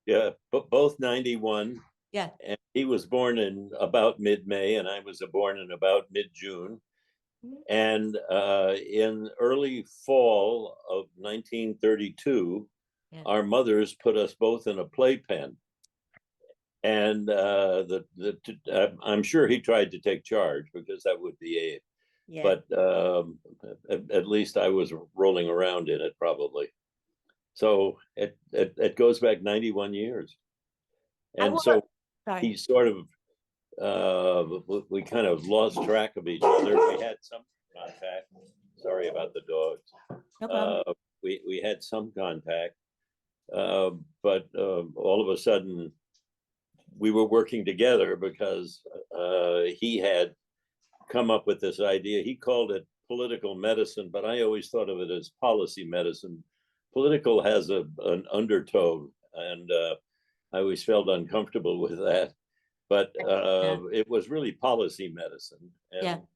Yeah, but both 91. Yeah. And he was born in about mid-May, and I was born in about mid-June. Mhm. And in early fall of 1932, Yeah. our mothers put us both in a playpen. And I'm sure he tried to take charge because that would be Abe. Yeah. But at least I was rolling around in it probably. So it goes back 91 years. I And want. so Sorry. he sort of, we kind of lost track of each other. We had some contact. Sorry about the dogs. No problem. We had some contact, but all of a sudden we were working together because he had come up with this idea. He called it political medicine, but I always thought of it as policy medicine. Political has an undertone, and I always felt uncomfortable with that. But Yeah. it was really policy medicine. Yeah. And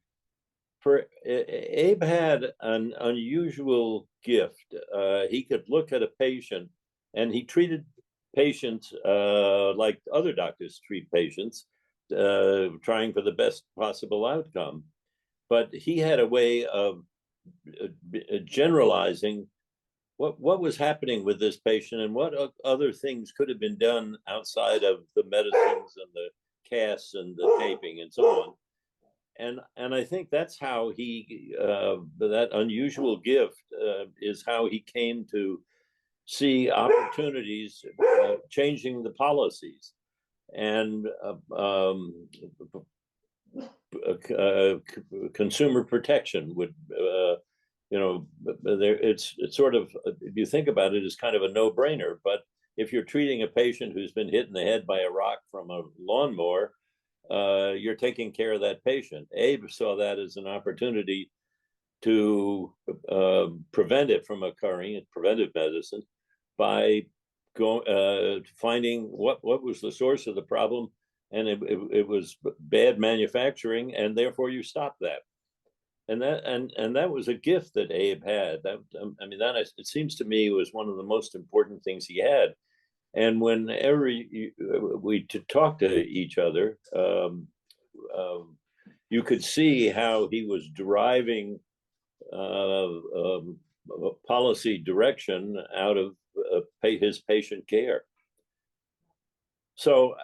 for Abe had an unusual gift. He could look at a patient, and he treated patients like other doctors treat patients, trying for the best possible outcome. But he had a way of generalizing what was happening with this patient and what other things could have been done outside of the medicines and the casts and the taping and so on. And I think that's how he that unusual gift is how he came to see opportunities changing the policies and consumer protection would it's sort of, if you think about it, is kind of a no-brainer. But if you're treating a patient who's been hit in the head by a rock from a lawnmower, you're taking care of that patient. Abe saw that as an opportunity to prevent it from occurring, preventive medicine, by finding what was the source of the problem, and it was bad manufacturing, and therefore you stop that. And that was a gift that Abe had. That I mean, that it seems to me was one of the most important things he had. And whenever we to talk to each other, you could see how he was driving policy direction out of his patient care. So,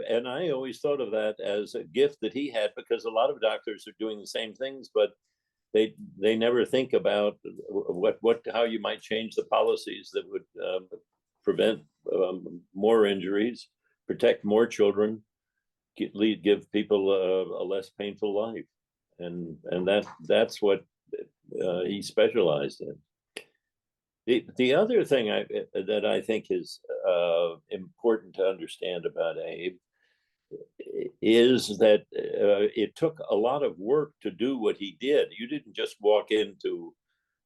and I always thought of that as a gift that he had, because a lot of doctors are doing the same things, but they never think about how you might change the policies that would prevent more injuries, protect more children, give people a less painful life, and that's what he specialized in. The other thing that I think is important to understand about Abe is that it took a lot of work to do what he did. You didn't just walk into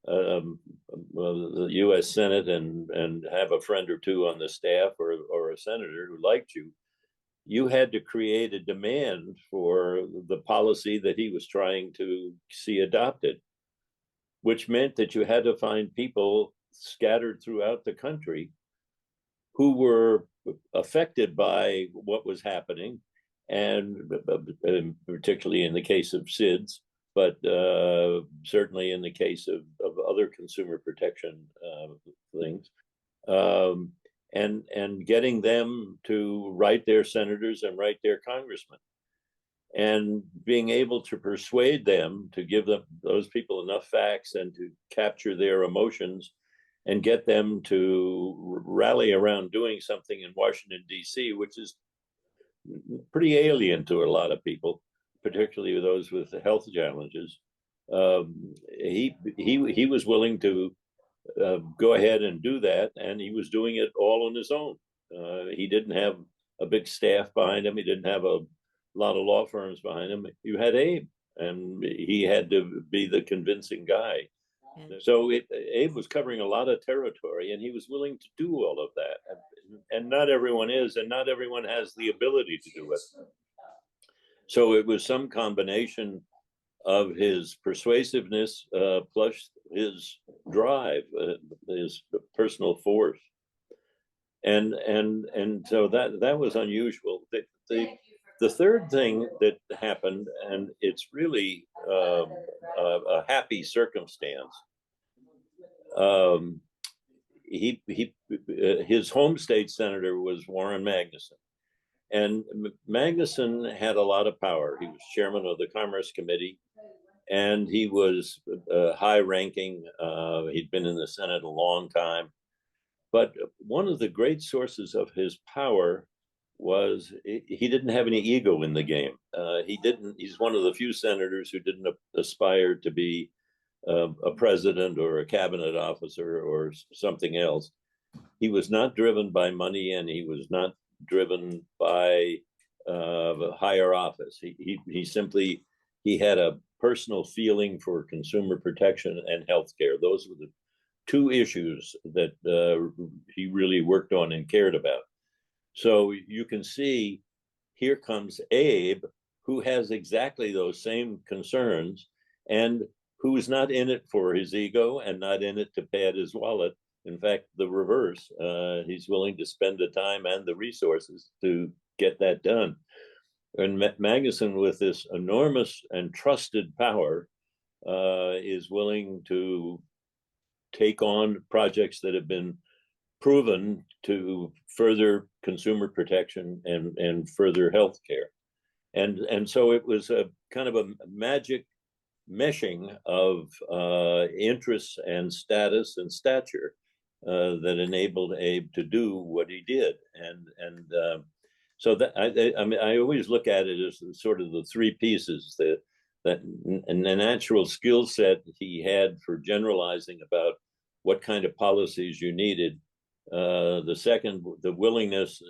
the U.S. Senate and have a friend or two on the staff or a senator who liked you. You had to create a demand for the policy that he was trying to see adopted, which meant that you had to find people scattered throughout the country who were affected by what was happening, and particularly in the case of SIDS, but certainly in the case of other consumer protection things, and getting them to write their senators and write their congressmen, and being able to persuade them to give those people enough facts and to capture their emotions and get them to rally around doing something in Washington, D.C., which is pretty alien to a lot of people, particularly those with health challenges. He was willing to go ahead and do that, and he was doing it all on his own. He didn't have a big staff behind him. He didn't have a lot of law firms behind him. You had Abe, and he had to be the convincing guy. Yeah. So Abe was covering a lot of territory, and he was willing to do all of that. And not everyone is, and not everyone has the ability to do it. So it was some combination of his persuasiveness plus his drive, his personal force. And so that was unusual. The third thing that happened, and it's really a happy circumstance. Um, his home state senator was Warren Magnuson, and Magnuson had a lot of power. He was chairman of the Commerce Committee, and he was high ranking. He'd been in the Senate a long time. But one of the great sources of his power was he didn't have any ego in the game. He's one of the few senators who didn't aspire to be a president or a cabinet officer or something else. He was not driven by money, and he was not driven by higher office. He simply he had a personal feeling for consumer protection and healthcare. Those were the two issues that he really worked on and cared about. So you can see here comes Abe, who has exactly those same concerns and who's not in it for his ego and not in it to pad his wallet. In fact, the reverse. He's willing to spend the time and the resources to get that done. And Magnuson, with this enormous and trusted power, is willing to take on projects that have been proven to further consumer protection and further health care. And so it was a kind of a magic meshing of interests and status and stature that enabled Abe to do what he did. And so that I mean, I always look at it as sort of the three pieces that and the natural skill set he had for generalizing about what kind of policies you needed. The second, the willingness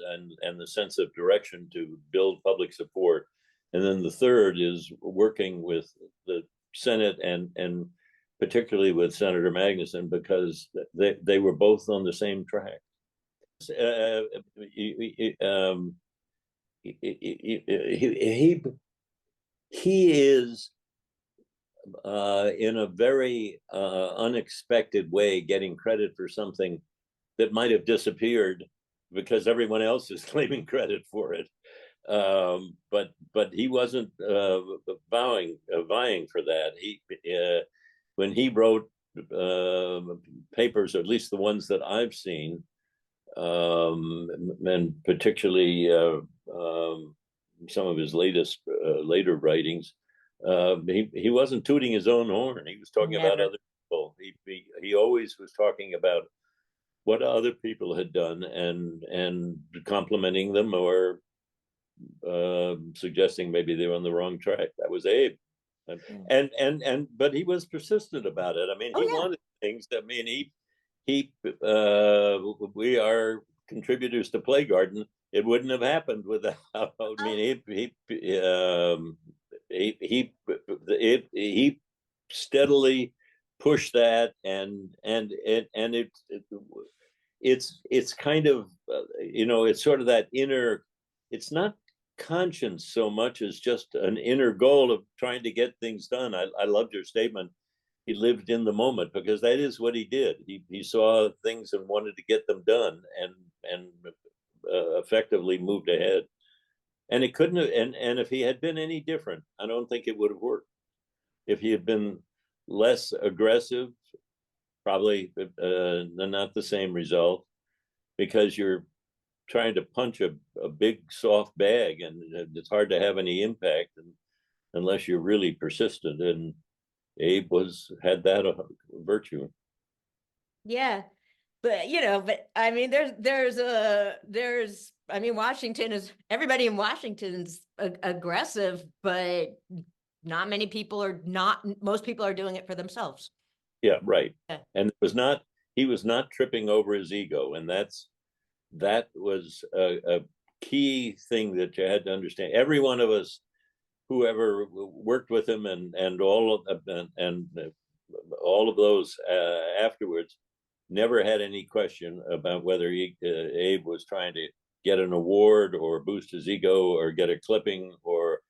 and the sense of direction to build public support. And then the third is working with the Senate and particularly with Senator Magnuson, because they were both on the same track. He is in a very unexpected way getting credit for something that might have disappeared because everyone else is claiming credit for it. But he wasn't vying for that. When he wrote papers, or at least the ones that I've seen, and particularly some of his later writings, he wasn't tooting his own horn. He was talking about other people. He always was talking about what other people had done and complimenting them or suggesting maybe they were on the wrong track. That was Abe. But he was persistent about it. I mean, he wanted things. I mean, we are contributors to Playgarden. It wouldn't have happened without. I mean, he steadily pushed that, and it's kind of it's sort of that inner. It's not conscience so much as just an inner goal of trying to get things done. I loved your statement. He lived in the moment, because that is what he did. He saw things and wanted to get them done, and effectively moved ahead. And it couldn't have, and if he had been any different, I don't think it would have worked. If he had been less aggressive, probably not the same result, because you're trying to punch a big soft bag, and it's hard to have any impact unless you're really persistent. And Abe had that virtue. Yeah, but I mean, I mean, everybody in Washington's aggressive, but not many people are not. Most people are doing it for themselves. Yeah, right. Yeah. And he was not tripping over his ego, and that was a key thing that you had to understand. Every one of us, whoever worked with him, and all of those afterwards, never had any question about whether Abe was trying to get an award or boost his ego or get a clipping or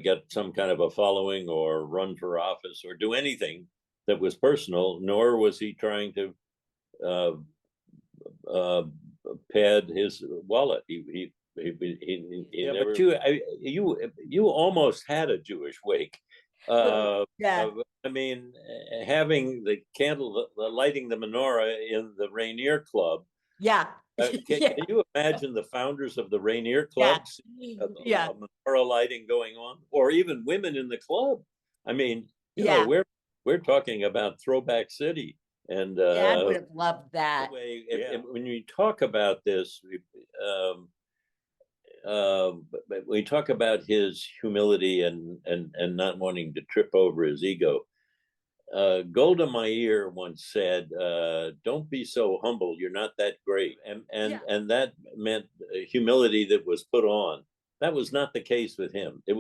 get some kind of a following or run for office or do anything that was personal, nor was he trying to pad his wallet. He Yeah, never. but You almost had a Jewish wake. Yeah, I mean, having the candle, lighting the menorah in the Rainier Club. yeah, Can yeah, you imagine the founders of the Rainier yeah, Club yeah, a menorah lighting going on, or even women in the club? I mean, yeah. we're talking about throwback city. And Dad would have loved that. way, yeah. when we talk about this, but we talk about his humility and not wanting to trip over his ego. Golda Meir once said, "Don't be so humble. You're not that great," and that meant humility that was put on. That was not the case with him. It